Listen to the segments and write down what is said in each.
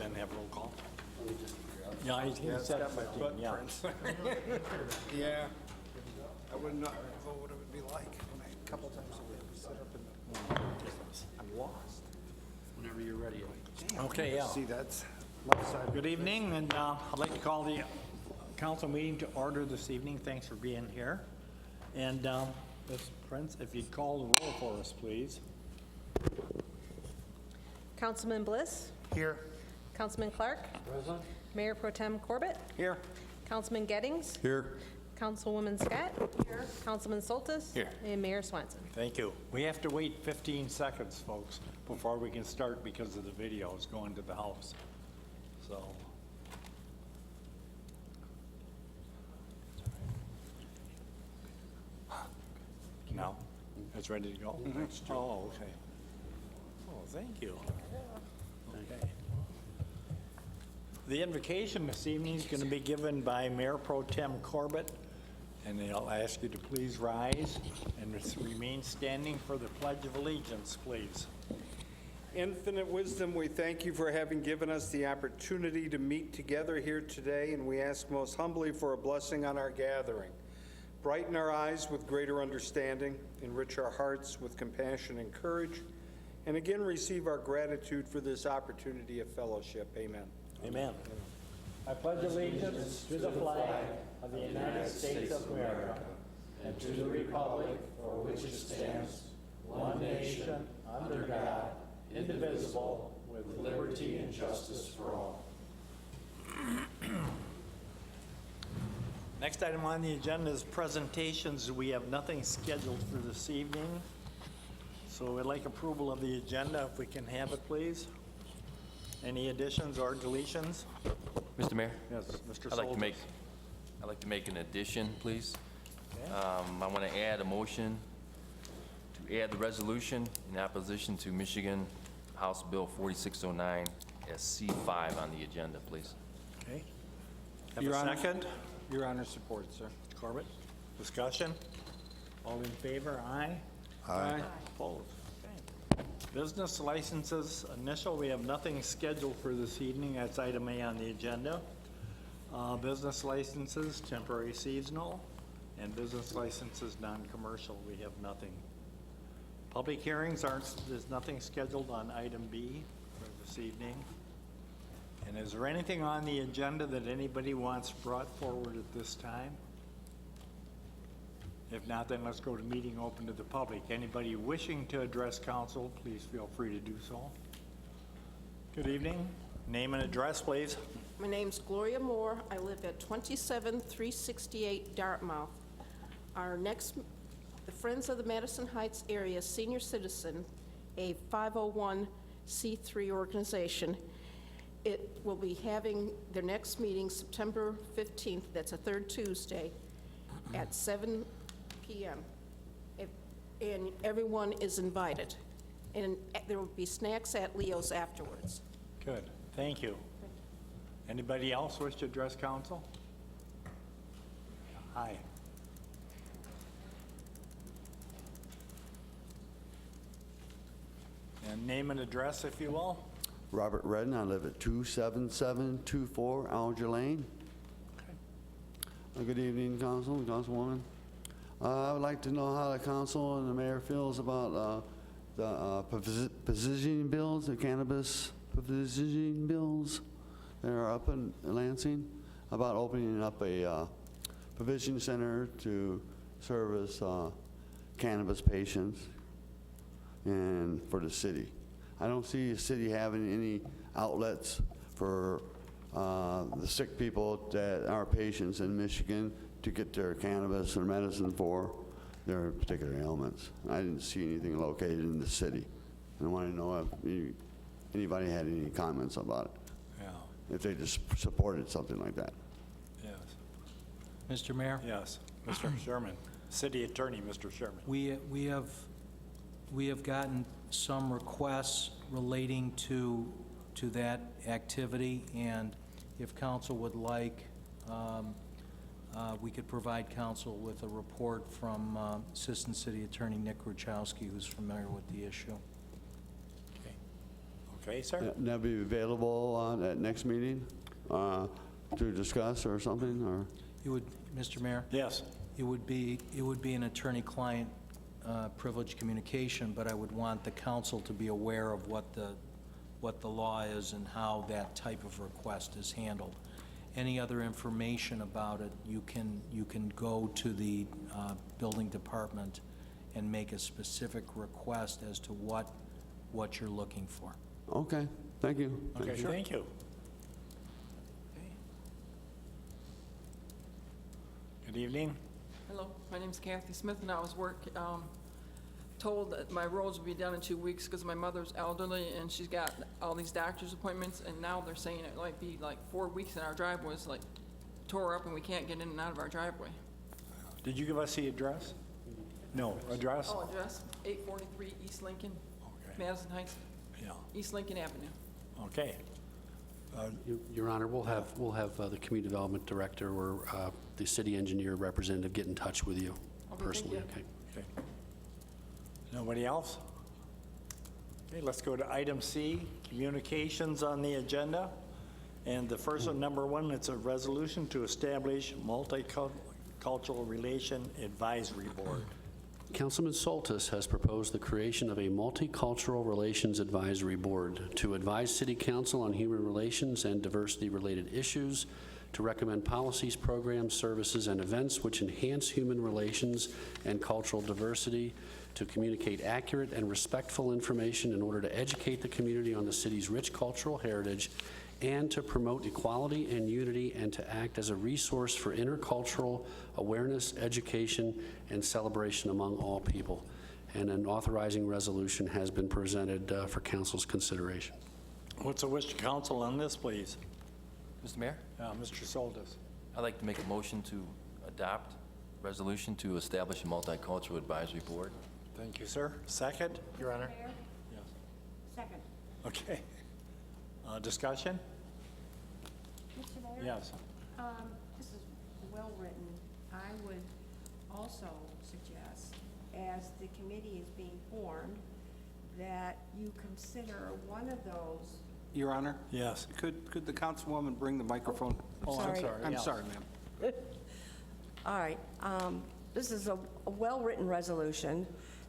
then have roll call. Yeah, he's it's got my 15, yeah. footprints. Yeah. I wouldn't know what it would be like when a couple times a week sit up and I'm lost. Whenever you're ready. Okay, yeah. See, that's left side. Good evening, and I'd like to call the council meeting to order this evening. Thanks for being here. And Ms. Prince, if you'd call the roll for us, please. Councilman Bliss, Here. Councilman Clark, Mayor Pro Tem Corbett, Here. Councilman Gettings, Here. Councilwoman Scott, Councilman Soltis, Here. and Mayor Swanson. Thank you. We have to wait 15 seconds, folks, before we can start because of the videos going to the house. So. Now, it's ready to go? Oh, okay. Oh, thank you. Okay. The invocation this evening is going to be given by Mayor Pro Tem Corbett, and I'll ask you to please rise and remain standing for the Pledge of Allegiance, please. Infinite wisdom, we thank you for having given us the opportunity to meet together here today, and we ask most humbly for a blessing on our gathering. Brighten our eyes with greater understanding, enrich our hearts with compassion and courage, and again receive our gratitude for this opportunity of fellowship. Amen. Amen. I pledge allegiance to the flag of the United States of America and to the republic for which it stands, one nation, under God, indivisible, with liberty and justice for all. Next item on the agenda is presentations. We have nothing scheduled for this evening. So we'd like approval of the agenda, if we can have it, please. Any additions or deletions? Mr. Mayor? Yes, Mr. I'd like Soltis. to make an addition, please. Okay. I want to add a motion to add the resolution in opposition to Michigan House Bill 4609 as C5 on the agenda, please. Okay. Have Your a Honor. second? Your Honor, support, sir. Corbett, discussion? All in favor, aye? Aye. Opposed? Okay. Business licenses, initial, we have nothing scheduled for this evening. That's item A on the agenda. Business licenses, temporary seasonal, and business licenses, non-commercial, we have nothing. Public hearings there's nothing scheduled on item B for this evening. And is there anything on the agenda that anybody wants brought forward at this time? If not, then let's go to meeting open to the public. Anybody wishing to address council, please feel free to do so. Good evening. Name and address, please. My name's Gloria Moore. I live at 27368 Dartmouth. The Friends of the Madison Heights Area Senior Citizen, a 501c3 organization, it will be having their next meeting September 15th, that's a third Tuesday, at 7 p.m. And everyone is invited. And there will be snacks at Leo's afterwards. Good, thank you. Anybody else wish to address council? Hi. And name and address, if you will. Robert Redden, I live at 27724 Alger Lane. Good evening, Council and Councilwoman. I would like to know how the council and the mayor feels about the positioning bills, the cannabis positioning bills that are up in Lansing, about opening up a provision center to service cannabis patients and for the city. I don't see the city having any outlets for the sick people that are patients in Michigan to get their cannabis or medicine for their particular ailments. I didn't see anything located in the city. And I want to know if anybody had any comments about it, Yeah, if they just supported something like that. yes, Mr. Mayor, yes. Mr. Sherman, City Attorney, Mr. Sherman. we have gotten some requests relating to that activity, and if council would like, we could provide council with a report from Assistant City Attorney Nick Ruchowski, who's familiar with the issue. Okay. Okay, sir? That'll be available at next meeting to discuss or something, or? You would, Mr. Mayor? Yes. It would be an attorney-client privileged communication, but I would want the council to be aware of what the law is and how that type of request is handled. Any other information about it, you can go to the building department and make a specific request as to what you're looking for. Okay, thank you. Okay, thank you. Good evening. Hello, my name's Kathy Smith, and I was told that my roads would be done in 2 weeks because my mother's elderly and she's got all these doctor's appointments, and now they're saying it might be like 4 weeks and our driveway's like tore up and we can't get in and out of our driveway. Did you give us the address? No, address? Oh, address, 843 East Lincoln, Okay. Madison Heights, Yeah, East Lincoln Avenue. okay. Your Honor, we'll have the Community Development Director or the city engineer representative get in touch with you Okay, personally, thank okay? Okay. Nobody else? Okay, let's go to item C, communications on the agenda. And the first one, number one, it's a resolution to establish multicultural relation advisory board. Councilman Soltis has proposed the creation of a Multicultural Relations Advisory Board to advise City Council on human relations and diversity-related issues, to recommend policies, programs, services, and events which enhance human relations and cultural diversity, to communicate accurate and respectful information in order to educate the community on the city's rich cultural heritage, and to promote equality and unity, and to act as a resource for intercultural awareness, education, and celebration among all people. And an authorizing resolution has been presented for council's consideration. What's the wish of council on this, please? Mr. Mayor, Mr. Soltis. I'd like to make a motion to adopt resolution to establish a multicultural advisory board. Thank you, sir. Second? Your Honor. Yes. Second. Okay. Discussion? Mr. Mayor? Yes. This is well-written. I would also suggest, as the committee is being formed, that you consider one of those. Your Honor? Yes. Could the councilwoman bring the microphone? Oh, I'm sorry. I'm yes. sorry, ma'am. All right. This is a well-written resolution,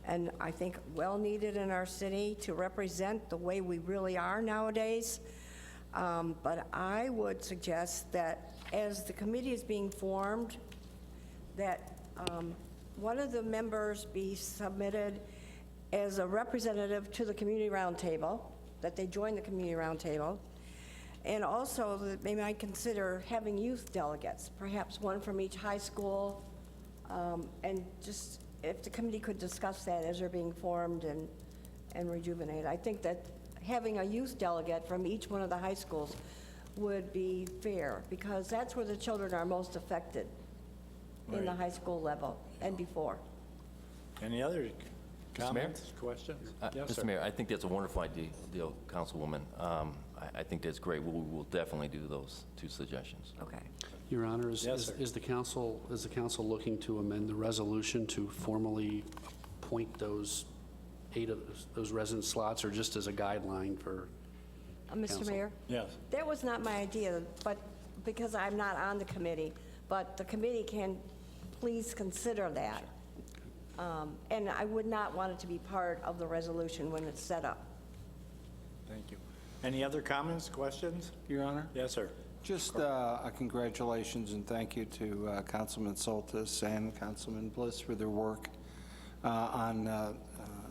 and I think well-needed in our city to represent the way we really are nowadays. But I would suggest that as the committee is being formed, that one of the members be submitted as a representative to the community roundtable, that they join the community roundtable, and also that they might consider having youth delegates, perhaps one from each high school, and just if the committee could discuss that as they're being formed and rejuvenated. I think that having a youth delegate from each one of the high schools would be fair, because that's where the children are most affected, in the Right. high school level and before. Any other Mayor? comments, questions? Yes, sir. Mr. Mayor, I think that's a wonderful idea, Councilwoman. I think that's great. We'll definitely do those two suggestions. Okay. Your Honor, is Yes, sir. the council looking to amend the resolution to formally appoint those 8 of those resident slots, or just as a guideline for? Mr. Counsel. Mayor? Yes. That was not my idea, but because I'm not on the committee, but the committee can please consider that. And I would not want it to be part of the resolution when it's set up. Thank you. Any other comments, questions? Your Honor? Yes, sir. Just a congratulations and thank you to Councilman Soltis and Councilman Bliss for their work on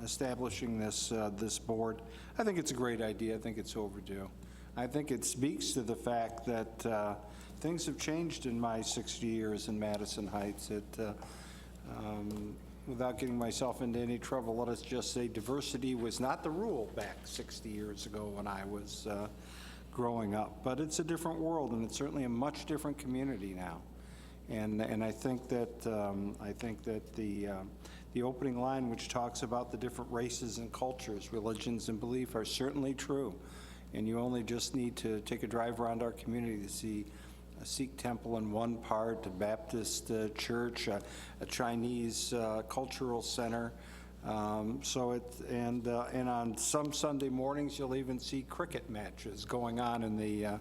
establishing this board. I think it's a great idea. I think it's overdue. I think it speaks to the fact that things have changed in my 60 years in Madison Heights. Without getting myself into any trouble, let us just say diversity was not the rule back 60 years ago when I was growing up. But it's a different world, and it's certainly a much different community now. And I think that the opening line, which talks about the different races and cultures, religions and belief, are certainly true. And you only just need to take a drive around our community to see a Sikh temple in one part, a Baptist church, a Chinese cultural center, And on some Sunday mornings, you'll even see cricket matches going on in the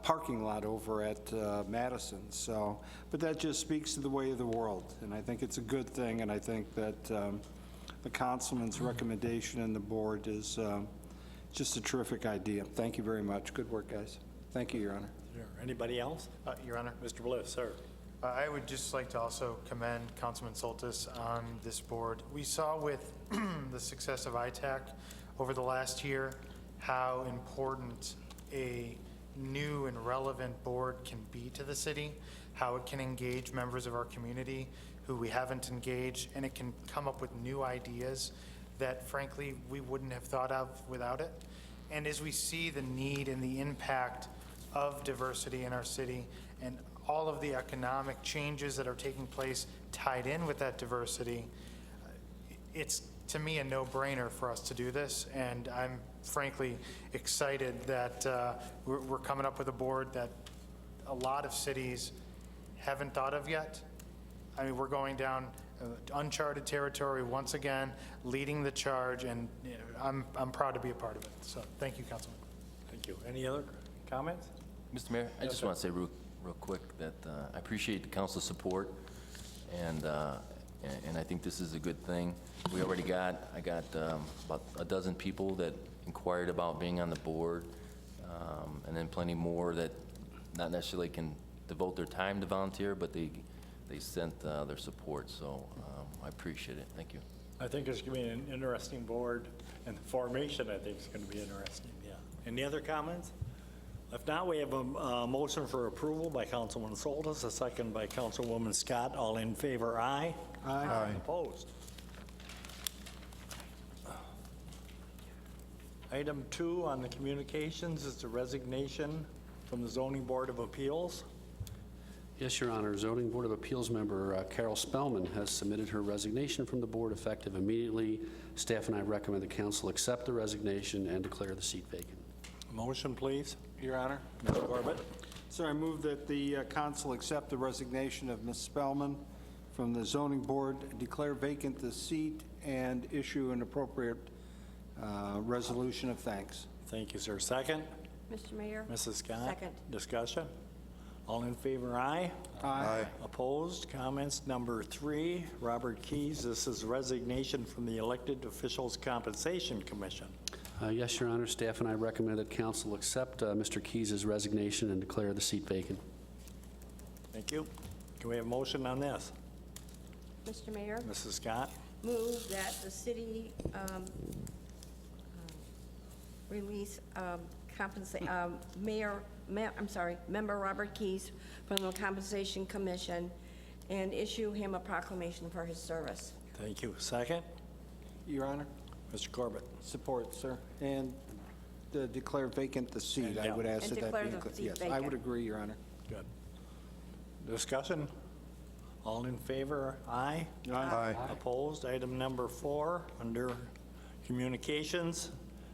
parking lot over at Madison. So, but that just speaks to the way of the world, and I think it's a good thing, and I think that the councilman's recommendation and the board is just a terrific idea. Thank you very much. Good work, guys. Thank you, Your Honor. Sure. Anybody else? Your Honor, Mr. Bliss, sir. I would just like to also commend Councilman Soltis on this board. We saw with the success of ITAC over the last year how important a new and relevant board can be to the city, how it can engage members of our community who we haven't engaged, and it can come up with new ideas that frankly we wouldn't have thought of without it. And as we see the need and the impact of diversity in our city and all of the economic changes that are taking place tied in with that diversity, it's, to me, a no-brainer for us to do this, and I'm frankly excited that we're coming up with a board that a lot of cities haven't thought of yet. I mean, we're going down uncharted territory once again, leading the charge, and you know, I'm proud to be a part of it. So thank you, Councilman. Thank you. Any other comments? Mr. Mayor, I just want to say real quick that I appreciate the council's support, and I think this is a good thing. We already I got about a dozen people that inquired about being on the board, and then plenty more that not necessarily can devote their time to volunteer, but they sent their support, so I appreciate it. Thank you. I think it's going to be an interesting board, and the formation, I think, is going to be interesting, yeah. Any other comments? If not, we have a motion for approval by Councilman Soltis, a second by Councilwoman Scott. All in favor, aye. Aye. Opposed? Item 2 on the communications is the resignation from the Zoning Board of Appeals. Yes, Your Honor. Zoning Board of Appeals member Carol Spellman has submitted her resignation from the board effective immediately. Staff and I recommend the council accept the resignation and declare the seat vacant. Motion, please. Your Honor. Mr. Corbett. Sir, I move that the council accept the resignation of Ms. Spellman from the zoning board, declare vacant the seat, and issue an appropriate resolution of thanks. Thank you, sir. Second? Mr. Mayor? Mrs. Scott? Second. Discussion? All in favor, aye. Aye. Opposed? Comments number 3, Robert Keys. This is resignation from the Elected Officials Compensation Commission. Yes, Your Honor. Staff and I recommend that council accept Mr. Keys' resignation and declare the seat vacant. Thank you. Can we have a motion on this? Mr. Mayor? Mrs. Scott? Move that the city release Member Robert Keys from the Compensation Commission and issue him a proclamation for his service. Thank you. Second? Your Honor. Mr. Corbett. Support, sir. And declare vacant the seat. I would ask And that that declare be the included. seat Yes, I vacant. would agree, Your Honor. Good. Discussion? All in favor, aye. Aye. Opposed? Item number 4, under communications,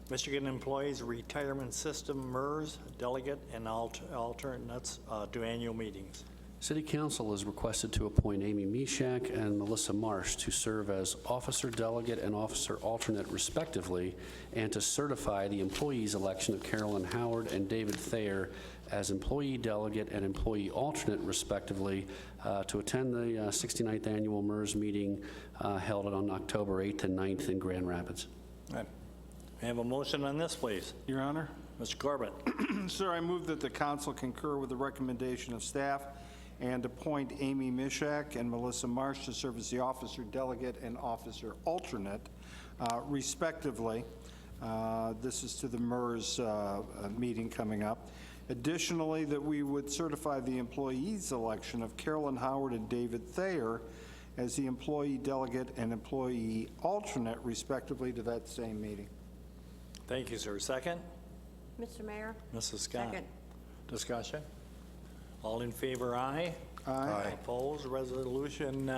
Michigan Employees Retirement System MERS delegate and alternates to annual meetings. City Council is requested to appoint Amy Mishak and Melissa Marsh to serve as officer delegate and officer alternate respectively, and to certify the employees' election of Carolyn Howard and David Thayer as employee delegate and employee alternate respectively to attend the 69th annual MERS meeting held on October 8th and 9th in Grand Rapids. May I have a motion on this, please? Your Honor. Mr. Corbett. Sir, I move that the council concur with the recommendation of staff and appoint Amy Mishak and Melissa Marsh to serve as the officer delegate and officer alternate, respectively. This is to the MERS meeting coming up. Additionally, that we would certify the employees' election of Carolyn Howard and David Thayer as the employee delegate and employee alternate, respectively, to that same meeting. Thank you, sir. Second? Mr. Mayor? Mrs. Scott? Second. Discussion? All in favor, aye. Aye. Opposed? Resolution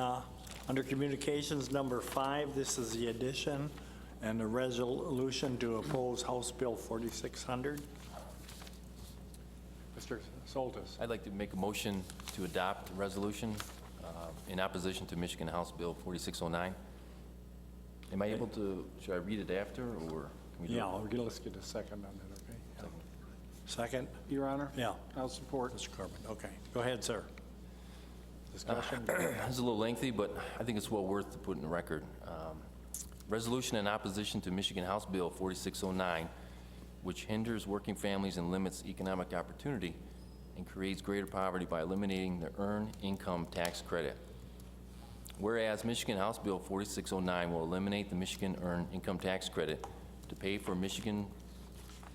under communications number 5. This is the addition and the resolution to oppose House Bill 4600. Mr. Soltis. I'd like to make a motion to adopt a resolution in opposition to Michigan House Bill 4609. Am I able to, should I read it after, or? can we do it? Yeah, let's get a second on that, okay? Yeah. Second? Your Honor? Yeah, I'll support. Mr. Corbin, okay. Go ahead, sir. Discussion? It's a little lengthy, but I think it's well worth to put in the record. Resolution in opposition to Michigan House Bill 4609, which hinders working families and limits economic opportunity and creates greater poverty by eliminating the earned income tax credit. Whereas Michigan House Bill 4609 will eliminate the Michigan Earned Income Tax Credit to pay for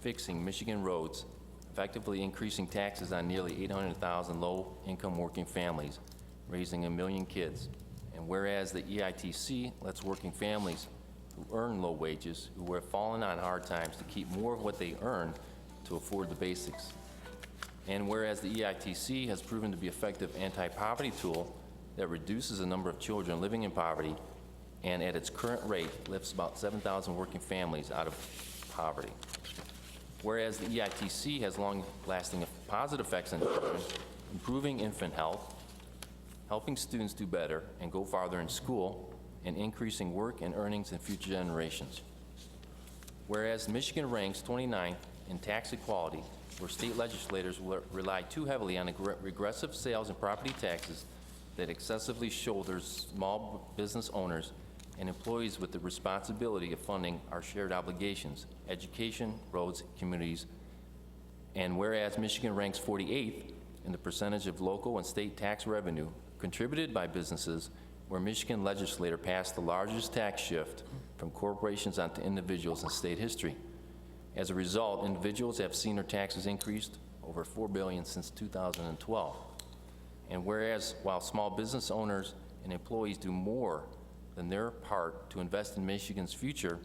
fixing Michigan roads, effectively increasing taxes on nearly 800,000 low-income working families, raising 1 million kids. And whereas the EITC lets working families who earn low wages, who have fallen on hard times, to keep more of what they earn to afford the basics. And whereas the EITC has proven to be an effective anti-poverty tool that reduces the number of children living in poverty, and at its current rate lifts about 7,000 working families out of poverty. Whereas the EITC has long-lasting positive effects on children, improving infant health, helping students do better and go farther in school, and increasing work and earnings in future generations. Whereas Michigan ranks 29th in tax equality, where state legislators rely too heavily on regressive sales and property taxes that excessively shoulders small business owners and employees with the responsibility of funding our shared obligations, education, roads, communities. And whereas Michigan ranks 48th in the percentage of local and state tax revenue contributed by businesses, where Michigan legislator passed the largest tax shift from corporations onto individuals in state history. As a result, individuals have seen their taxes increased over $4 billion since 2012. And whereas while small business owners and employees do more than their part to invest in Michigan's future,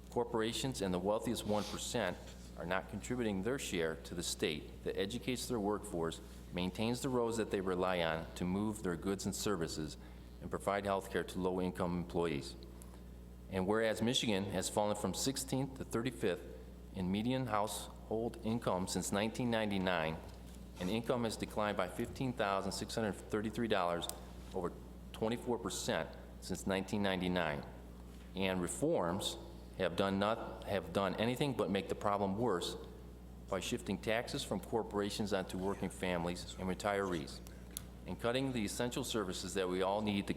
corporations and the wealthiest 1% are not contributing their share to the state that educates their workforce, maintains the roads that they rely on to move their goods and services, and provide health care to low-income employees. And whereas Michigan has fallen from 16th to 35th in median household income since 1999, and income has declined by $15,633, over 24% since 1999, and reforms have done anything but make the problem worse by shifting taxes from corporations onto working families and retirees, and cutting the essential services that we all need to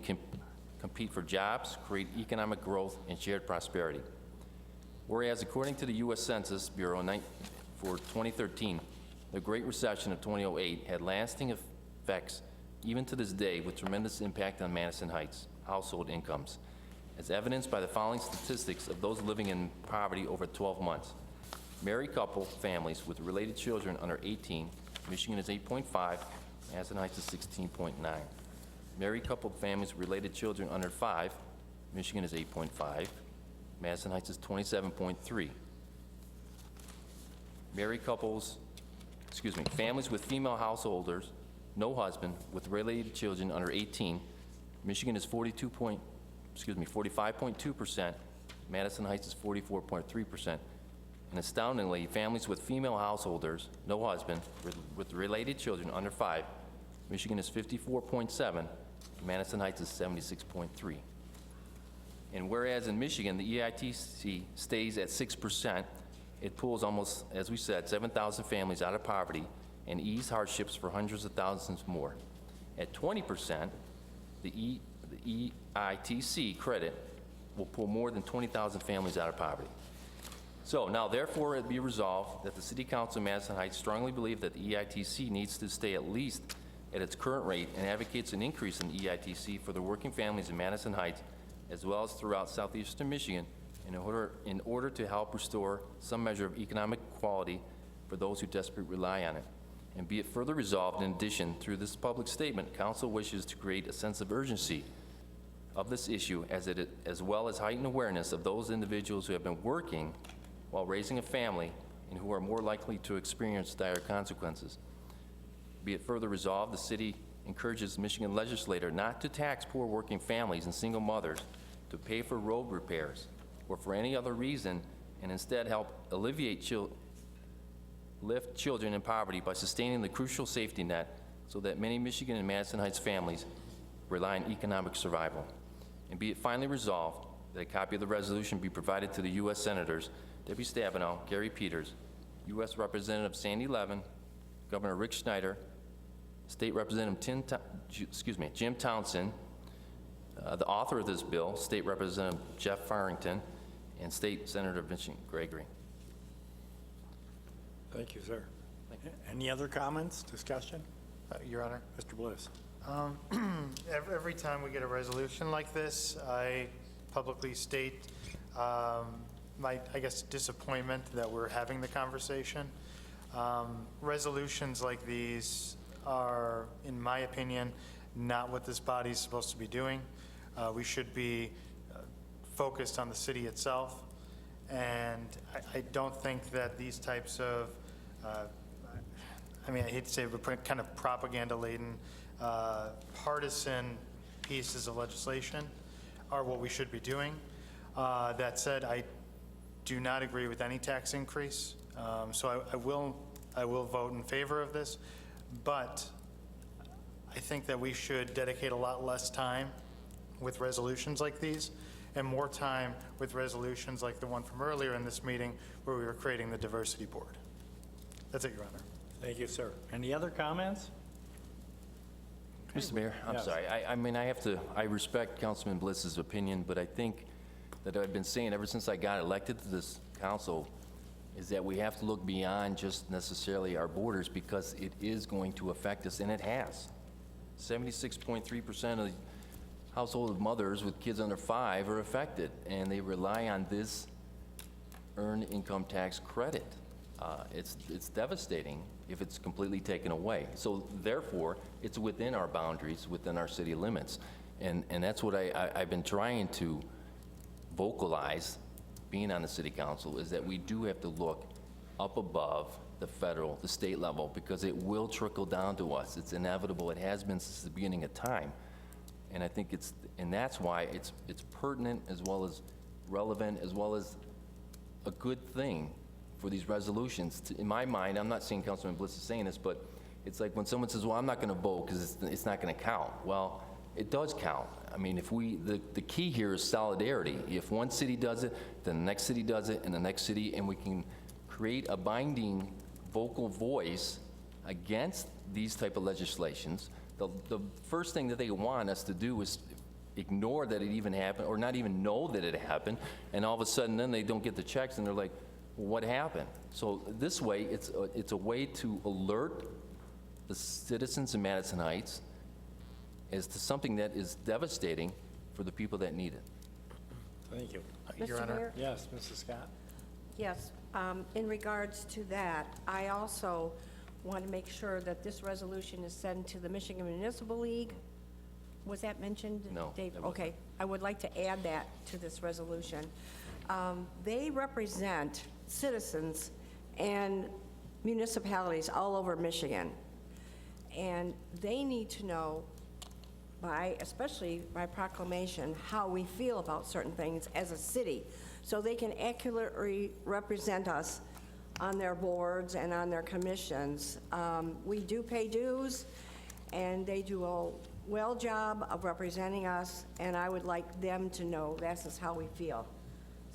compete for jobs, create economic growth, and shared prosperity. Whereas according to the U.S. Census Bureau for 2013, the Great Recession of 2008 had lasting effects even to this day, with tremendous impact on Madison Heights household incomes, as evidenced by the following statistics of those living in poverty over 12 months. Married couple families with related children under 18, Michigan is 8.5, Madison Heights is 16.9. Married couple families with related children under 5, Michigan is 8.5, Madison Heights is 27.3. Families with female householders, no husband, with related children under 18, Michigan is 45.2%, Madison Heights is 44.3%. And astoundingly, families with female householders, no husband, with related children under 5, Michigan is 54.7, Madison Heights is 76.3. And whereas in Michigan, the EITC stays at 6%, it pulls almost, as we said, 7,000 families out of poverty and ease hardships for hundreds of thousands more. At 20%, the EITC credit will pull more than 20,000 families out of poverty. So now, therefore, it be resolved that the City Council of Madison Heights strongly believe that the EITC needs to stay at least at its current rate and advocates an increase in the EITC for the working families in Madison Heights, as well as throughout southeastern Michigan, in order to help restore some measure of economic equality for those who desperately rely on it. And be it further resolved, in addition, through this public statement, Council wishes to create a sense of urgency of this issue, as well as heighten awareness of those individuals who have been working while raising a family and who are more likely to experience dire consequences. Be it further resolved, the city encourages the Michigan legislator not to tax poor working families and single mothers to pay for road repairs or for any other reason, and instead help lift children in poverty by sustaining the crucial safety net so that many Michigan and Madison Heights families rely on economic survival. And be it finally resolved that a copy of the resolution be provided to the U.S. Senators Debbie Stabenow, Gary Peters, U.S. Representative Sandy Levin, Governor Rick Schneider, State Representative Jim Townsend, the author of this bill, State Representative Jeff Farrington, and State Senator Vincent Gregory. Thank you, sir. Any other comments, discussion? Your Honor. Mr. Bliss? Every time we get a resolution like this, I publicly state my, I guess, disappointment that we're having the conversation. Resolutions like these are, in my opinion, not what this body is supposed to be doing. We should be focused on the city itself, and I don't think that these types of, I mean, I hate to say it, but kind of propaganda-laden, partisan pieces of legislation are what we should be doing. That said, I do not agree with any tax increase, so I will vote in favor of this, but I think that we should dedicate a lot less time with resolutions like these and more time with resolutions like the one from earlier in this meeting where we were creating the diversity board. That's it, Your Honor. Thank you, sir. Any other comments? Mr. Mayor, I'm Yes. sorry. I respect Councilman Bliss's opinion, but I think that I've been saying ever since I got elected to this council is that we have to look beyond just necessarily our borders because it is going to affect us, and it has. 76.3% of household mothers with kids under 5 are affected, and they rely on this earned income tax credit. It's devastating if it's completely taken away. So therefore, it's within our boundaries, within our city limits. And that's what I've been trying to vocalize, being on the city council, is that we do have to look up above the federal, the state level, because it will trickle down to us. It's inevitable. It has been since the beginning of time. And I think that's why it's pertinent as well as relevant as well as a good thing for these resolutions. In my mind, I'm not saying Councilman Bliss is saying this, but it's like when someone says, well, I'm not going to vote because it's not going to count. Well, it does count. I mean, the key here is solidarity. If one city does it, then the next city does it, and the next city, and we can create a binding vocal voice against these type of legislations. The first thing that they want us to do is ignore that it even happened or not even know that it happened, and all of a sudden then they don't get the checks and they're like, well, what happened? So this way, it's a way to alert the citizens in Madison Heights as to something that is devastating for the people that need it. Thank you. Your Mr. Honor. Mayor? Yes, Mrs. Scott? Yes, in regards to that, I also want to make sure that this resolution is sent to the Michigan Municipal League. Was that mentioned, No, Dave? that wasn't. Okay, I would like to add that to this resolution. They represent citizens and municipalities all over Michigan, and they need to know especially by proclamation, how we feel about certain things as a city, so they can accurately represent us on their boards and on their commissions. We do pay dues, and they do a well job of representing us, and I would like them to know this is how we feel.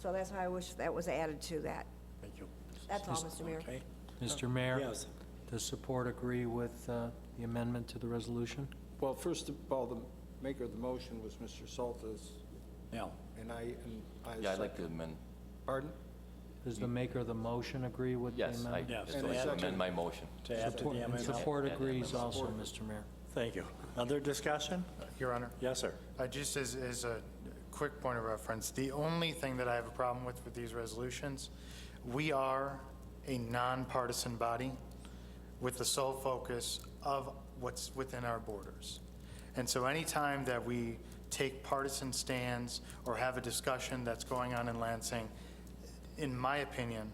So that's why I wish that was added to that. Thank you. That's all, Mr. Mayor. Okay. Mr. Mayor? Yes. Does support agree with the amendment to the resolution? Well, first of all, the maker of the motion was Mr. Soltis, Yeah. and I Yeah, I'd like to amend. Pardon? Does the maker of the motion agree with the Yes, I amendment? Yes. just like to amend my motion. To add to the And amendment? support Yeah, agrees also, Mr. Mayor. Thank you. Other discussion? Your Honor. Yes, sir. Just as a quick point of reference, the only thing that I have a problem with these resolutions, we are a nonpartisan body with the sole focus of what's within our borders. And so anytime that we take partisan stands or have a discussion that's going on in Lansing, in my opinion,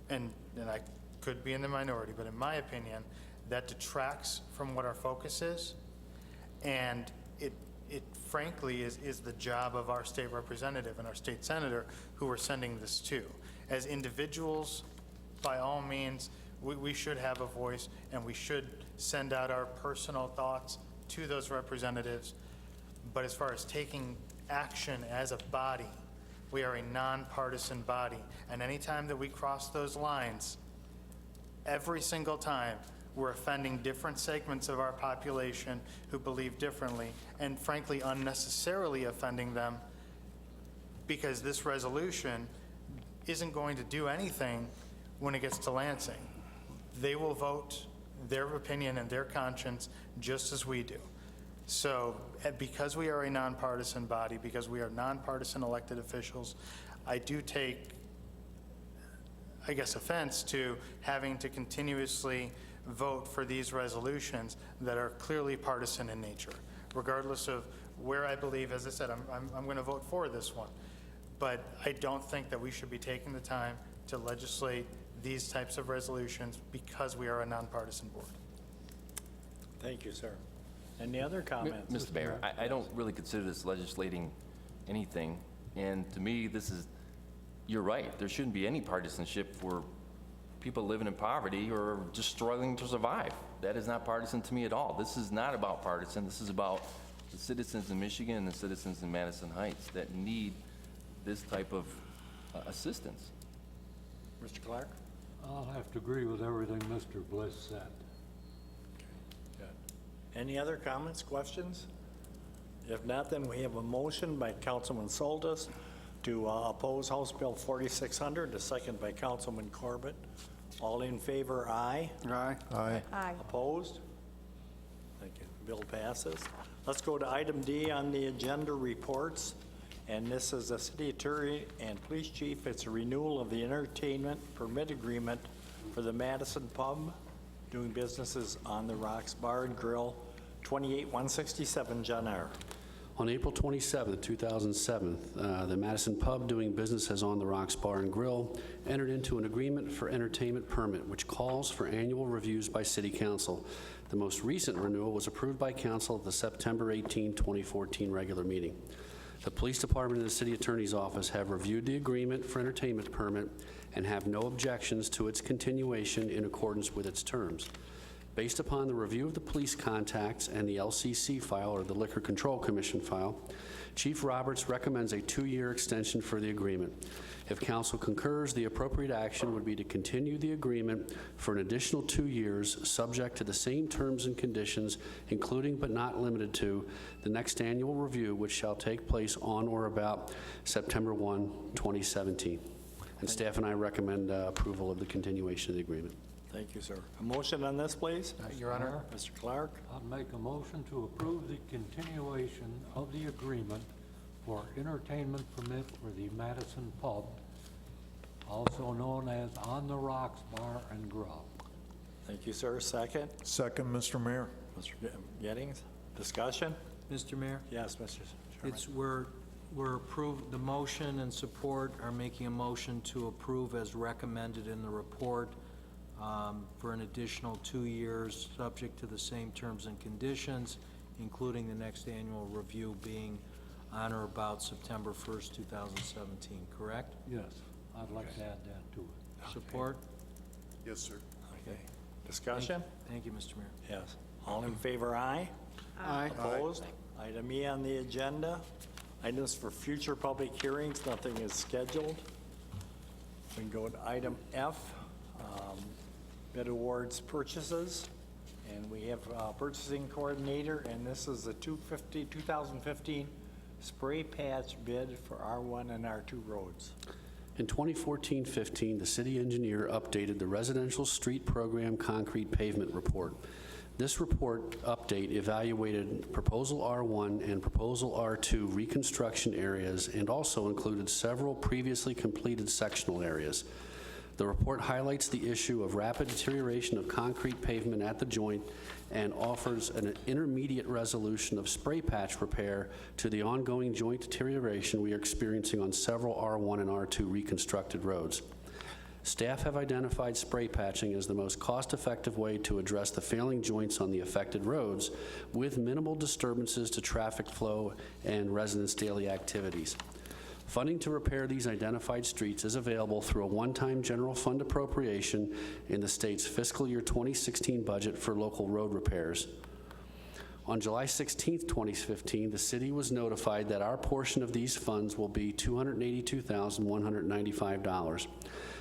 and I could be in the minority, but in my opinion, that detracts from what our focus is. And it frankly is the job of our state representative and our state senator who we're sending this to. As individuals, by all means, we should have a voice, and we should send out our personal thoughts to those representatives. But as far as taking action as a body We are a nonpartisan body, and anytime that we cross those lines, every single time, we're offending different segments of our population who believe differently, and frankly, unnecessarily offending them, because this resolution isn't going to do anything when it gets to Lansing. They will vote their opinion and their conscience just as we do. So because we are a nonpartisan body, because we are nonpartisan elected officials, I do take, I guess, offense to having to continuously vote for these resolutions that are clearly partisan in nature, regardless of where I believe. As I said, I'm going to vote for this one. But I don't think that we should be taking the time to legislate these types of resolutions because we are a nonpartisan board. Thank you, sir. Any other comments? Mr. Mayor, I don't really consider this legislating anything, and to me, this is, you're right, there shouldn't be any partisanship for people living in poverty or just struggling to survive. That is not partisan to me at all. This is not about partisan. This is about the citizens in Michigan and the citizens in Madison Heights that need this type of assistance. Mr. Clark? I'll have to agree with everything Mr. Bliss said. Good. Any other comments, questions? If not, then we have a motion by Councilman Soltis to oppose House Bill 4600, a second by Councilman Corbett. All in favor, aye. Aye. Aye. Opposed? Thank you. Bill passes. Let's go to item D on the agenda, reports. And this is the city attorney and police chief. It's a renewal of the entertainment permit agreement for the Madison Pub, doing businesses on the Rocks Bar and Grill, 28167 John R. On April 27, 2007, the Madison Pub, doing business as On the Rocks Bar and Grill, entered into an agreement for entertainment permit, which calls for annual reviews by City Council. The most recent renewal was approved by Council at the September 18, 2014 regular meeting. The Police Department and the City Attorney's Office have reviewed the agreement for entertainment permit and have no objections to its continuation in accordance with its terms. Based upon the review of the police contacts and the LCC file, or the Liquor Control Commission file, Chief Roberts recommends a 2-year extension for the agreement. If council concurs, the appropriate action would be to continue the agreement for an additional 2 years, subject to the same terms and conditions, including but not limited to the next annual review, which shall take place on or about September 1, 2017. And staff and I recommend approval of the continuation of the agreement. Thank you, sir. A motion on this, please? Your Honor. Mr. Clark? I'd make a motion to approve the continuation of the agreement for entertainment permit for the Madison Pub, also known as On the Rocks Bar and Grill. Thank you, sir. Second? Second, Mr. Mayor. Mr. Gettings? Discussion? Mr. Mayor? Yes, Mr. Chairman. It's, we're approved, the motion and support are making a motion to approve as recommended in the report for an additional 2 years, subject to the same terms and conditions, including the next annual review being on or about September 1st, 2017, correct? Yes, I'd like to add that to it. Support? Yes, sir. Okay. Discussion? Thank you, Mr. Mayor. Yes. All in favor, aye. Aye. Opposed? Item E on the agenda. Items for future public hearings, nothing is scheduled. We can go to item F, bid awards purchases. And we have purchasing coordinator, and this is the 2015 spray patch bid for R1 and R2 roads. In 2014-15, the city engineer updated the residential street program concrete pavement report. This report update evaluated Proposal R1 and Proposal R2 reconstruction areas and also included several previously completed sectional areas. The report highlights the issue of rapid deterioration of concrete pavement at the joint and offers an intermediate resolution of spray patch repair to the ongoing joint deterioration we are experiencing on several R1 and R2 reconstructed roads. Staff have identified spray patching as the most cost-effective way to address the failing joints on the affected roads with minimal disturbances to traffic flow and residents' daily activities. Funding to repair these identified streets is available through a one-time general fund appropriation in the state's fiscal year 2016 budget for local road repairs. On July 16, 2015, the city was notified that our portion of these funds will be $282,195.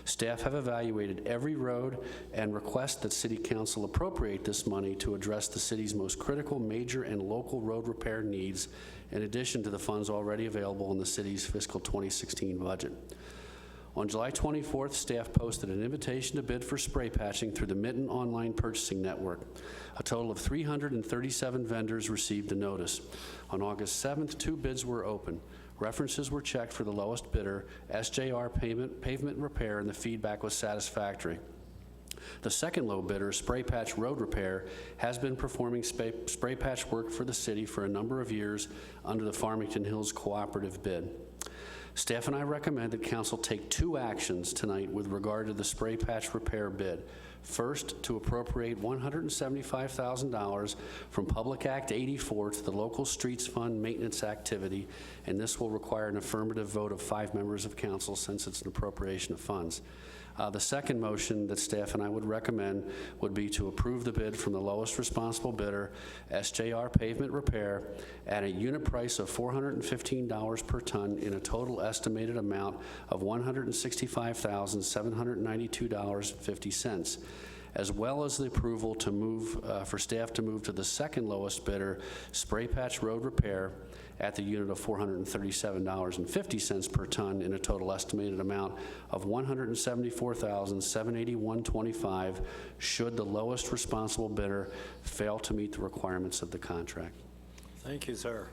Staff have evaluated every road and request that City Council appropriate this money to address the city's most critical major and local road repair needs, in addition to the funds already available in the city's fiscal 2016 budget. On July 24th, staff posted an invitation to bid for spray patching through the Mitten Online Purchasing Network. A total of 337 vendors received a notice. On August 7th, 2 bids were open. References were checked for the lowest bidder, SJR Pavement Repair, and the feedback was satisfactory. The second low bidder, Spray Patch Road Repair, has been performing spray patch work for the city for a number of years under the Farmington Hills Cooperative bid. Staff and I recommend that council take 2 actions tonight with regard to the spray patch repair bid. First, to appropriate $175,000 from Public Act 84 to the Local Streets Fund maintenance activity, and this will require an affirmative vote of 5 members of council since it's an appropriation of funds. The second motion that staff and I would recommend would be to approve the bid from the lowest responsible bidder, SJR Pavement Repair, at a unit price of $415 per ton in a total estimated amount of $165,792.50. as well as the approval to move, for staff to move to the second lowest bidder, Spray Patch Road Repair, at the unit of $437.50 per ton in a total estimated amount of $174,781.25 should the lowest responsible bidder fail to meet the requirements of the contract. Thank you, sir.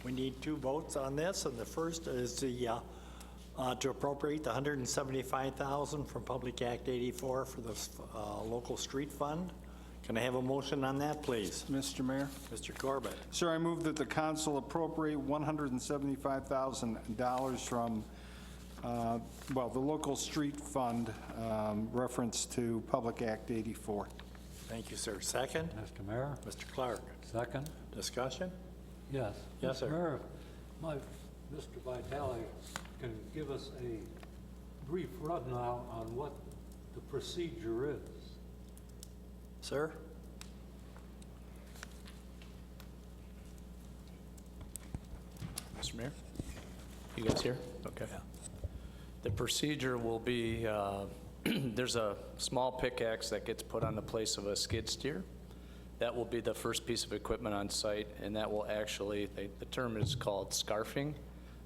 We need 2 votes on this, and the first is the to appropriate the $175,000 from Public Act 84 for the local street fund. Can I have a motion on that, please? Mr. Mayor? Mr. Corbett. Sir, I move that the council appropriate $175,000 from, the local street fund, reference to Public Act 84. Thank you, sir. Second? Mr. Mayor? Mr. Clark. Second? Discussion? Yes. Yes, sir. Mayor, Mr. Vitale can give us a brief rundown on what the procedure is. Sir? Mr. Mayor? You guys here? Okay. Yeah. The procedure will be, there's a small pickaxe that gets put on the place of a skid steer. That will be the first piece of equipment on site, and that will actually, the term is called scarfing.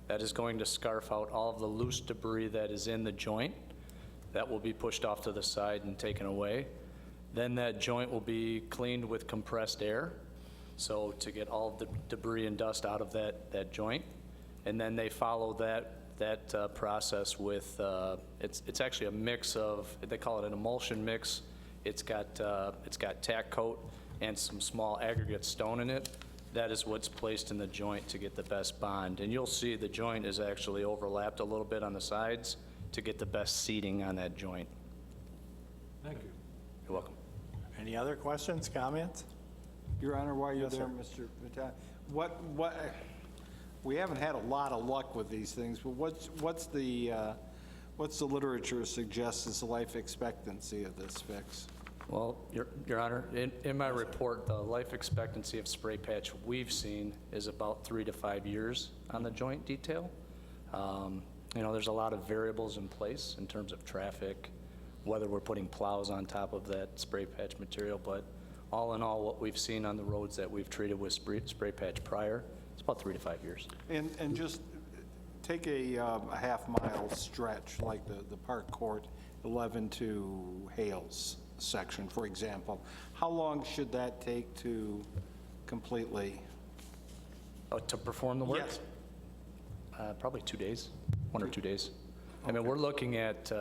That is going to scarf out all of the loose debris that is in the joint. That will be pushed off to the side and taken away. Then that joint will be cleaned with compressed air, so to get all of the debris and dust out of that joint. And then they follow that process with, it's actually a mix of, they call it an emulsion mix. It's got tack coat and some small aggregate stone in it. That is what's placed in the joint to get the best bond. And you'll see the joint is actually overlapped a little bit on the sides to get the best seating on that joint. Thank you. You're welcome. Any other questions, comments? Your Honor, while you're Yes, there, sir. Mr. Vitale, we haven't had a lot of luck with these things, but what's the literature suggests is the life expectancy of this fix? Well, Your Honor, in my report, the life expectancy of spray patch we've seen is about 3 to 5 years on the joint detail. There's a lot of variables in place in terms of traffic, whether we're putting plows on top of that spray patch material, but all in all, what we've seen on the roads that we've treated with spray patch prior, it's about 3 to 5 years. And just take a half-mile stretch, like the Park Court 11 to Hales section, for example. How long should that take to completely? To perform the work? Yes. Probably 2 days, 1 or 2 days. I mean, we're looking at,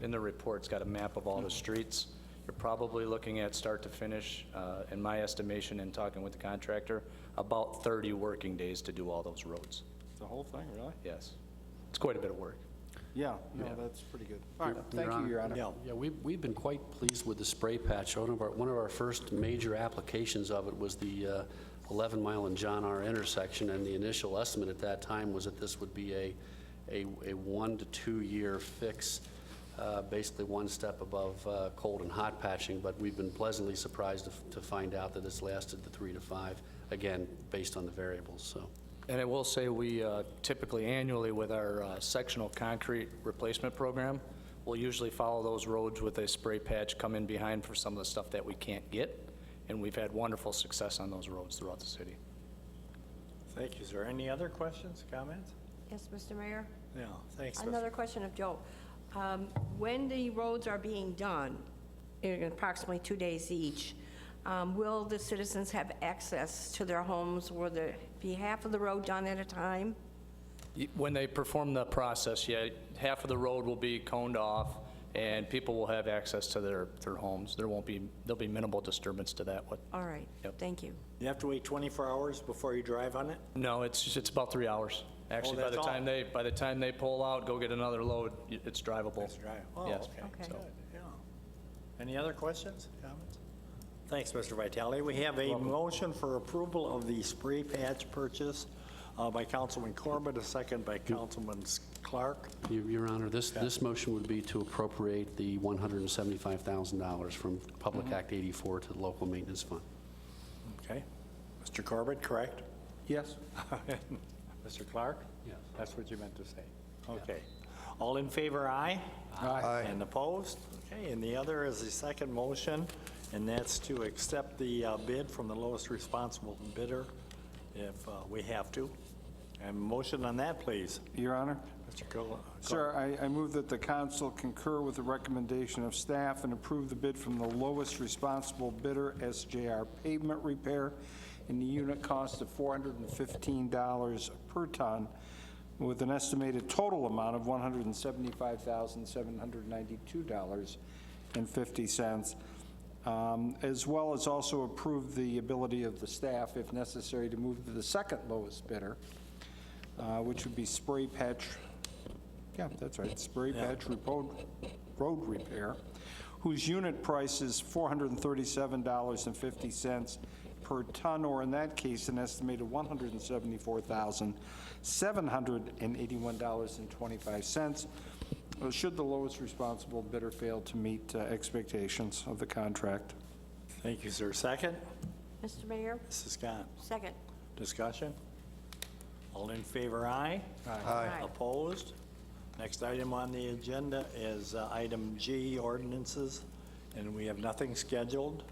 in the report, it's got a map of all the streets. You're probably looking at start to finish, in my estimation and talking with the contractor, about 30 working days to do all those roads. The whole thing, really? Yes. It's quite a bit of work. Yeah, no, Yeah. that's pretty good. All right, thank you, Your Honor. Yeah, we've been quite pleased with the spray patch. One of our first major applications of it was the 11 Mile and John R. intersection, and the initial estimate at that time was that this would be a 1 to 2 year fix basically one step above cold and hot patching, but we've been pleasantly surprised to find out that it's lasted the 3 to 5, again, based on the variables, so. And I will say, we typically annually with our sectional concrete replacement program, we'll usually follow those roads with a spray patch, come in behind for some of the stuff that we can't get, and we've had wonderful success on those roads throughout the city. Thank you. Is there any other questions, comments? Yes, Mr. Mayor? Yeah, thanks. Mr. Another question of Joe. When the roads are being done, in approximately 2 days each, will the citizens have access to their homes? Will there be half of the road done at a time? When they perform the process, yeah, half of the road will be coned off, and people will have access to their homes. There'll be minimal disturbance to that. All right, Yep. thank you. You have to wait 24 hours before you drive on it? No, it's about 3 hours. Actually, by that's the time all? by the time they pull out, go get another load, it's drivable. That's right. Oh, Yes. okay. Okay. Good, yeah. Any other questions, comments? Thanks, Mr. Vitale. We have a motion for approval of the spray patch purchase by Councilman Corbett, a second by Councilman Clark. Your Honor, this motion would be to appropriate the $175,000 from Public Act 84 to the local maintenance fund. Okay. Mr. Corbett, correct? Yes? Mr. Clark? Yes. That's what you meant to say. Okay. All in favor, aye? Aye. And opposed? Okay, and the other is the second motion, and that's to accept the bid from the lowest responsible bidder if we have to. And motion on that, please. Your Honor? Mr. Cole. Sir, I move that the council concur with the recommendation of staff and approve the bid from the lowest responsible bidder, SJR Pavement Repair, in the unit cost of $415 per ton, with an estimated total amount of $175,792.50, as well as also approve the ability of the staff, if necessary, to move to the second lowest bidder, which would be Spray Patch, yeah, that's right, Spray Patch Road Repair, whose unit price is $437.50 per ton, or in that case, an estimated $174,781.25, should the lowest responsible bidder fail to meet expectations of the contract. Thank you, sir. Second? Mr. Mayor? Mrs. Scott. Second. Discussion? All in favor, aye? Aye. Opposed? Next item on the agenda is item G, ordinances, and we have nothing scheduled.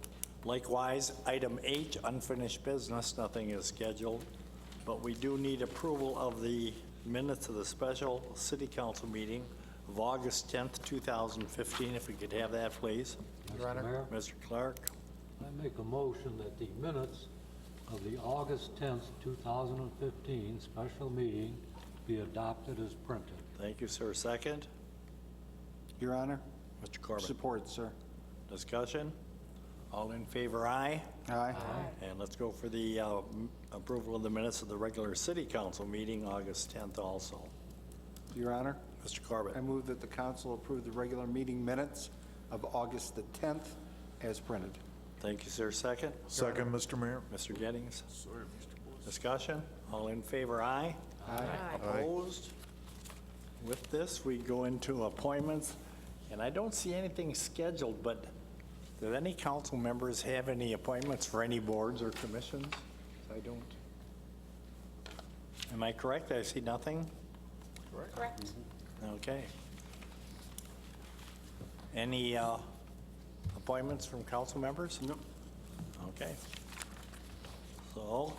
Likewise, item H, unfinished business, nothing is scheduled, but we do need approval of the minutes of the special city council meeting of August 10th, 2015. If we could have that, please. Mr. Mayor, Mr. Clark. I make a motion that the minutes of the August 10th, 2015 special meeting be adopted as printed. Thank you, sir. Second? Your Honor? Mr. Corbett. Support, sir. Discussion? All in favor, aye? Aye. And let's go for the approval of the minutes of the regular city council meeting, August 10th also. Your Honor? Mr. Corbett. I move that the council approve the regular meeting minutes of August the 10th as printed. Thank you, sir. Second? Second, Mr. Mayor. Mr. Gettings. Discussion? All in favor, aye? Aye. Opposed? With this, we go into appointments, and I don't see anything scheduled, but do any council members have any appointments for any boards or commissions? I don't. Am I correct? I see nothing? Correct. Okay. Any appointments from council members? No. Okay. So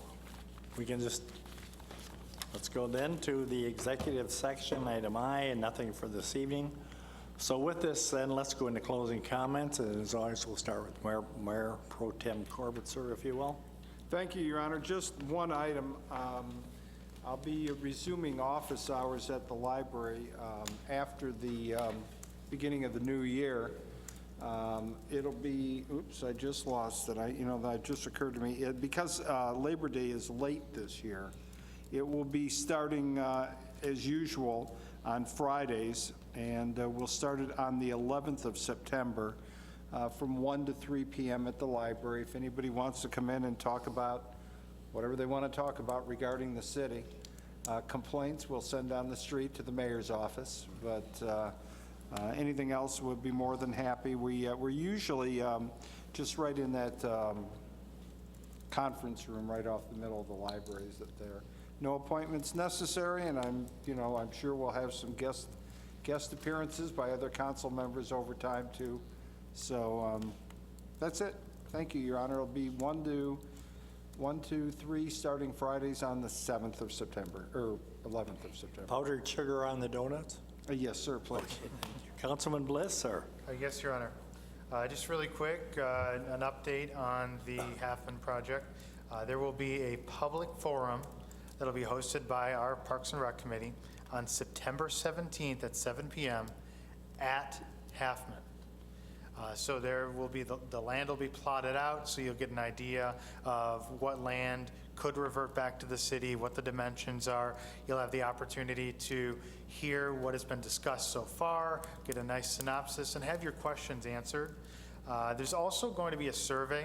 we can just, let's go then to the executive section, item I, and nothing for this evening. So with this, then, let's go into closing comments, and as always, we'll start with Mayor Pro Tem Corbett, sir, if you will. Thank you, Your Honor. Just one item. I'll be resuming office hours at the library after the beginning of the new year. It'll be, oops, I just lost it. That just occurred to me. Because Labor Day is late this year, it will be starting as usual on Fridays, and we'll start it on the 11th of September from 1 to 3 p.m. at the library. If anybody wants to come in and talk about whatever they want to talk about regarding the city, complaints we'll send down the street to the mayor's office, but Anything else, would be more than happy. We're usually just right in that conference room right off the middle of the library is up there. No appointments necessary, and I'm sure we'll have some guest appearances by other council members over time too. So that's it. Thank you, Your Honor. It'll be 1 to 3 starting Fridays on the 7th of September, or 11th of September. Powdered sugar on the donuts? Yes, sir, please. Councilman Bliss, sir? Yes, Your Honor. Just really quick, an update on the Halfman project. There will be a public forum that'll be hosted by our Parks and Rec Committee on September 17th at 7 p.m. at Halfman. So there will be, the land will be plotted out, so you'll get an idea of what land could revert back to the city, what the dimensions are. You'll have the opportunity to hear what has been discussed so far, get a nice synopsis, and have your questions answered. There's also going to be a survey.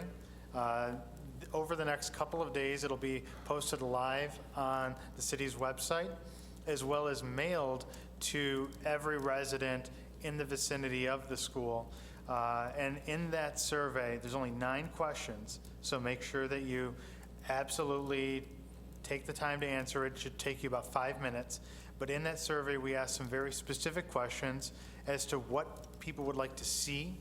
Over the next couple of days, it'll be posted live on the city's website, as well as mailed to every resident in the vicinity of the school. And in that survey, there's only 9 questions, so make sure that you absolutely take the time to answer it. It should take you about 5 minutes. But in that survey, we asked some very specific questions as to what people would like to see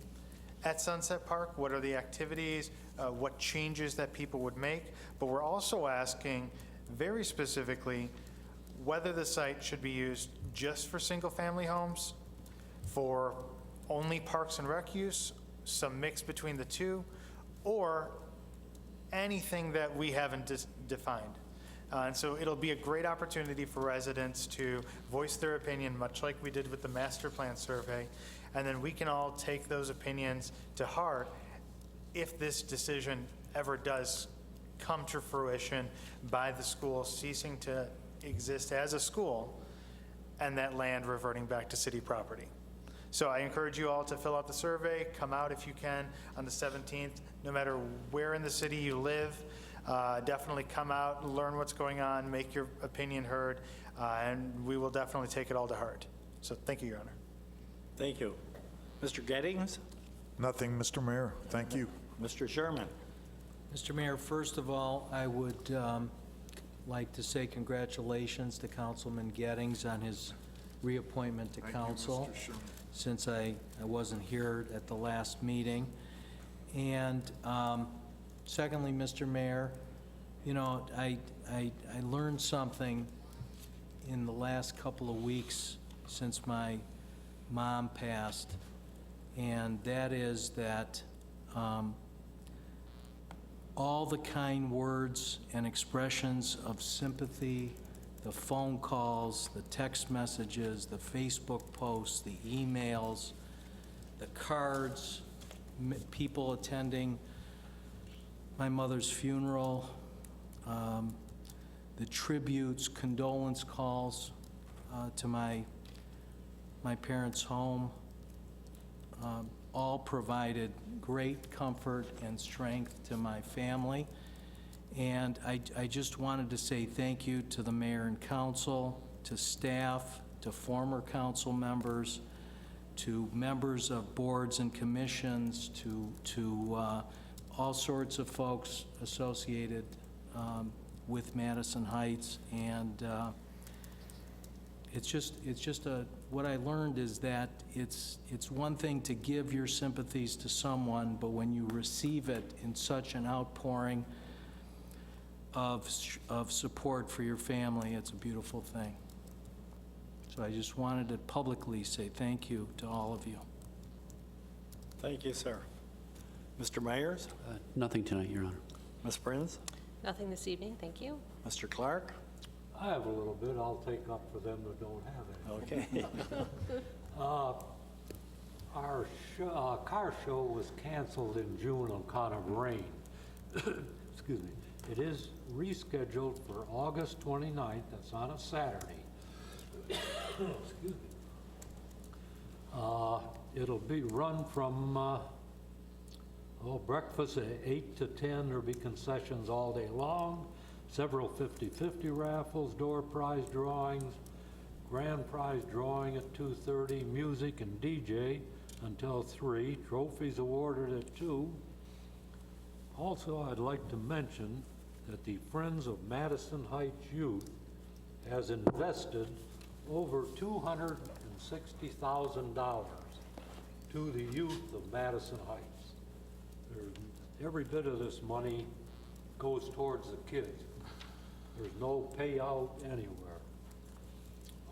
at Sunset Park, what are the activities, what changes that people would make. But we're also asking very specifically whether the site should be used just for single-family homes, for only Parks and Rec use, some mix between the two, or anything that we haven't defined. And so it'll be a great opportunity for residents to voice their opinion, much like we did with the master plan survey, and then we can all take those opinions to heart if this decision ever does come to fruition by the school ceasing to exist as a school and that land reverting back to city property. So I encourage you all to fill out the survey, come out if you can on the 17th, no matter where in the city you live. Definitely come out, learn what's going on, make your opinion heard, and we will definitely take it all to heart. So thank you, Your Honor. Thank you. Mr. Gettings? Nothing, Mr. Mayor. Thank you. Mr. Sherman? Mr. Mayor, first of all, I would like to say congratulations to Councilman Gettings on his reappointment to council, since I wasn't here at the last meeting. And secondly, Mr. Mayor, you know, I learned something in the last couple of weeks since my mom passed, and that is that all the kind words and expressions of sympathy, the phone calls, the text messages, the Facebook posts, the emails, the cards, people attending my mother's funeral, the tributes, condolence calls to my parents' home, all provided great comfort and strength to my family. And I just wanted to say thank you to the mayor and council, to staff, to former council members, to members of boards and commissions, to all sorts of folks associated with Madison Heights. And it's just what I learned is that it's one thing to give your sympathies to someone, but when you receive it in such an outpouring of support for your family, it's a beautiful thing. So I just wanted to publicly say thank you to all of you. Thank you, sir. Mr. Myers? Nothing tonight, Your Honor. Ms. Prinz? Nothing this evening, thank you. Mr. Clark? I have a little bit. I'll take up for them that don't have any. Okay. Our car show was canceled in June on account of rain. Excuse me. It is rescheduled for August 29th. That's on a Saturday. Excuse me. It'll be run from breakfast at 8 to 10. There'll be concessions all day long. Several 50-50 raffles, door prize drawings, grand prize drawing at 2:30, music and DJ until 3, trophies awarded at 2. Also, I'd like to mention that the Friends of Madison Heights Youth has invested over $260,000 to the youth of Madison Heights. Every bit of this money goes towards the kids. There's no payout anywhere.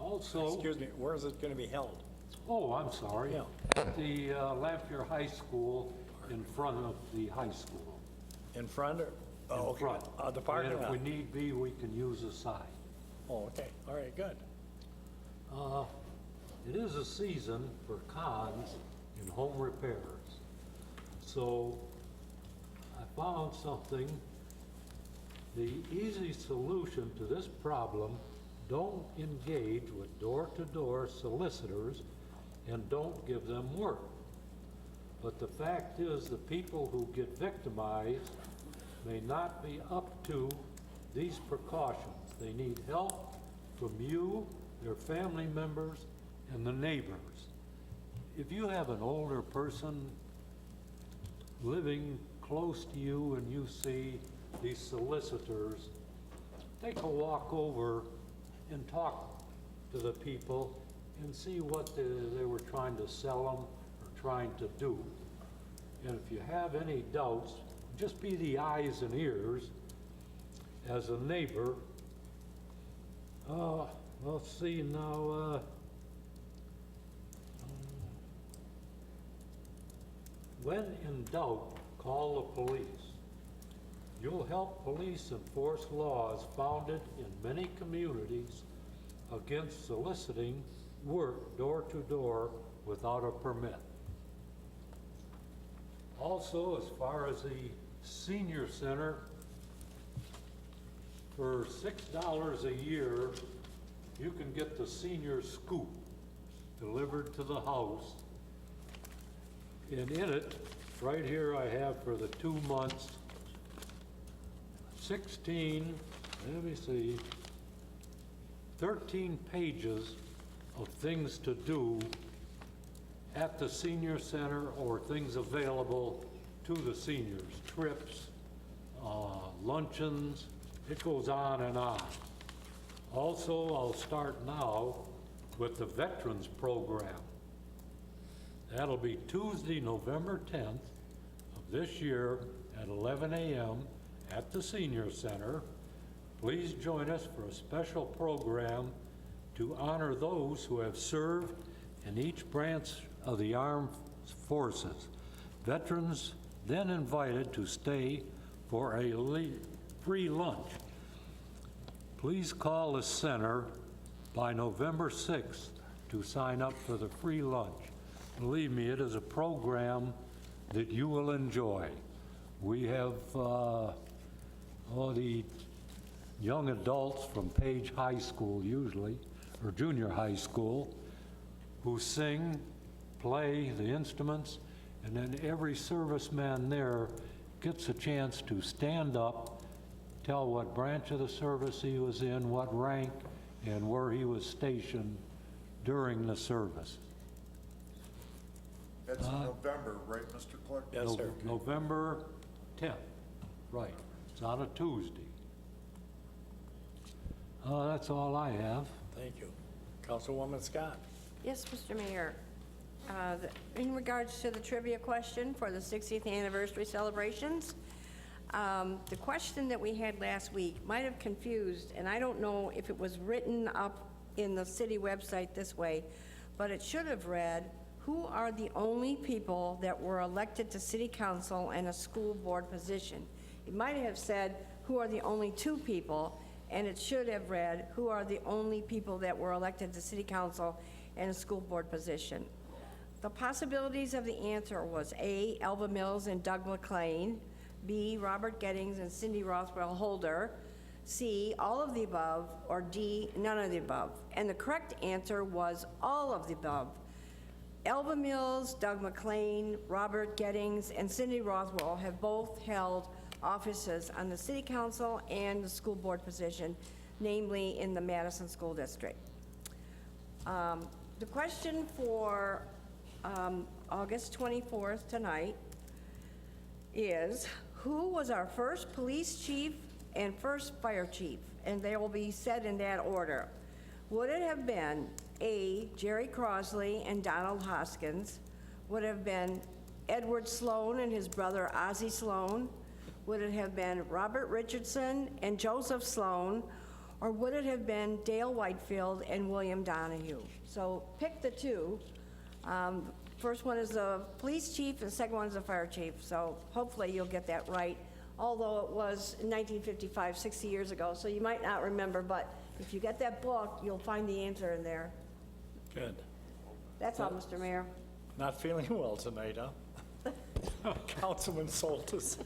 Also... Excuse me, where is it going to be held? Oh, I'm sorry. Yeah. At the Lampier High School in front of the high school. In front or? Oh, In okay. front. The parking And if lot? we need be, we can use a sign. Oh, okay, all right, good. It is a season for cons in home repairs. So I found something. The easy solution to this problem: don't engage with door-to-door solicitors and don't give them work. But the fact is, the people who get victimized may not be up to these precautions. They need help from you, their family members, and the neighbors. If you have an older person living close to you and you see these solicitors, take a walk over and talk to the people and see what they were trying to sell them or trying to do. And if you have any doubts, just be the eyes and ears as a neighbor. Let's see now. When in doubt, call the police. You'll help police enforce laws founded in many communities against soliciting work door to door without a permit. Also, as far as the senior center, for $6 a year, you can get the senior scoop delivered to the house. And in it, right here I have for the 2 months, 13 pages of things to do at the senior center or things available to the seniors, trips, luncheons, it goes on and on. Also, I'll start now with the Veterans Program. That'll be Tuesday, November 10th of this year at 11 a.m. at the Senior Center. Please join us for a special program to honor those who have served in each branch of the armed forces. Veterans then invited to stay for a free lunch. Please call the center by November 6th to sign up for the free lunch. Believe me, it is a program that you will enjoy. We have all the young adults from Page High School usually, or junior high school, who sing, play the instruments, and then every serviceman there gets a chance to stand up, tell what branch of the service he was in, what rank, and where he was stationed during the service. That's in November, right, Mr. Clark? Yes, sir. November 10th, right. It's on a Tuesday. That's all I have. Thank you. Councilwoman Scott? Yes, Mr. Mayor. In regards to the trivia question for the 60th anniversary celebrations, the question that we had last week might have confused, and I don't know if it was written up in the city website this way, but it should have read, who are the only people that were elected to city council and a school board position? It might have said, who are the only 2 people, and it should have read, who are the only people that were elected to city council and a school board position. The possibilities of the answer was A, Elva Mills and Doug McLean, B, Robert Gettings and Cindy Rothwell Holder, C, all of the above, or D, none of the above. And the correct answer was all of the above. Elva Mills, Doug McLean, Robert Gettings, and Cindy Rothwell have both held offices on the city council and the school board position, namely in the Madison School District. The question for August 24th tonight is, who was our first police chief and first fire chief? And they will be said in that order. Would it have been A, Jerry Crosley and Donald Hoskins? Would it have been Edward Sloan and his brother Ozzie Sloan? Would it have been Robert Richardson and Joseph Sloan? Or would it have been Dale Whitefield and William Donahue? So pick the two. First one is the police chief, and the second one is the fire chief. So hopefully you'll get that right, although it was in 1955, 60 years ago, so you might not remember, but if you get that book, you'll find the answer in there. Good. That's all, Mr. Mayor. Not feeling well tonight, huh? Councilman Soltis.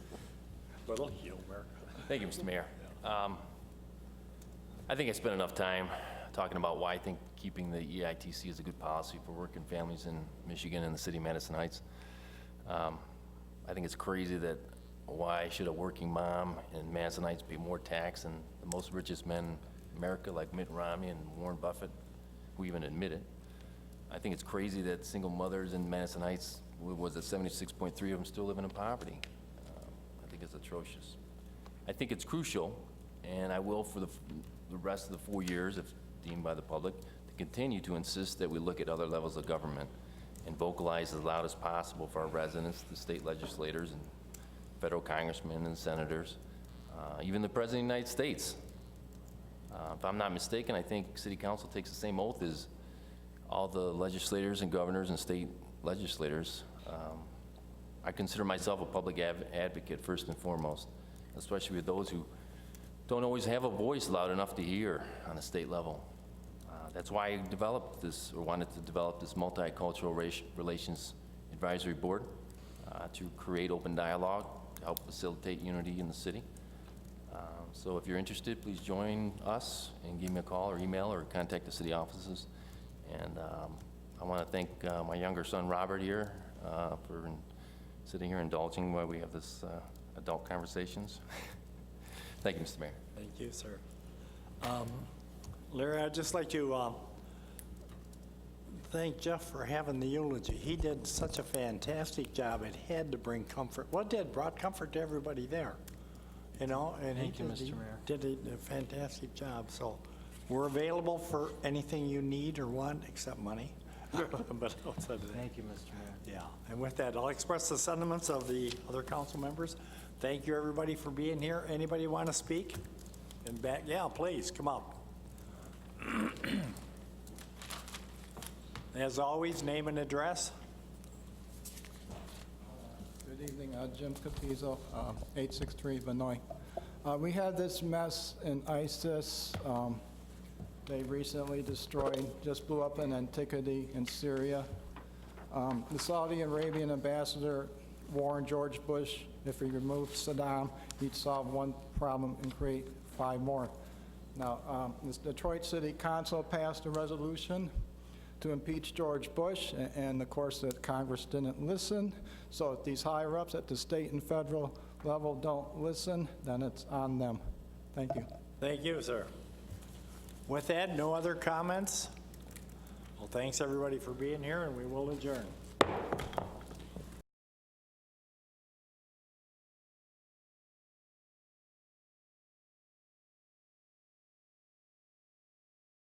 Little humor. Thank you, Mr. Mayor. I think I spent enough time talking about why I think keeping the EITC is a good policy for working families in Michigan and the city of Madison Heights. I think it's crazy that why should a working mom in Madison Heights pay more tax than the most richest men in America, like Mitt Romney and Warren Buffett, who even admit it. I think it's crazy that single mothers in Madison Heights, was it 76.3 of them still living in poverty? I think it's atrocious. I think it's crucial, and I will for the rest of the 4 years, if deemed by the public, to continue to insist that we look at other levels of government and vocalize as loud as possible for our residents, the state legislators and federal congressmen and senators, even the President of the United States. If I'm not mistaken, I think City Council takes the same oath as all the legislators and governors and state legislators. I consider myself a public advocate first and foremost, especially with those who don't always have a voice loud enough to hear on a state level. That's why I developed this, or wanted to develop this Multicultural Relations Advisory Board to create open dialogue, to help facilitate unity in the city. So if you're interested, please join us and give me a call or email or contact the city offices. And I want to thank my younger son, Robert, here for sitting here indulging while we have this adult conversations. Thank you, Mr. Mayor. Thank you, sir. Larry, I'd just like to thank Jeff for having the eulogy. He did such a fantastic job. It had to bring comfort. Brought comfort to everybody there, you know? And Thank you, he Mr. Mayor. did a fantastic job. So we're available for anything you need or want, except money. But outside of that. Thank you, Mr. Mayor. Yeah, and with that, I'll express the sentiments of the other council members. Thank you, everybody, for being here. Anybody want to speak? And back, yeah, please, come up. As always, name and address. Good evening, Jim Capizzo, 863 Vinoy. We had this mess in ISIS. They recently destroyed, just blew up in Antiquity in Syria. The Saudi Arabian ambassador warned George Bush if he removed Saddam, he'd solve one problem and create 5 more. Now, this Detroit City Council passed a resolution to impeach George Bush, and of course that Congress didn't listen. So if these higher-ups at the state and federal level don't listen, then it's on them. Thank you. Thank you, sir. With that, no other comments? Well, thanks, everybody, for being here, and we will adjourn.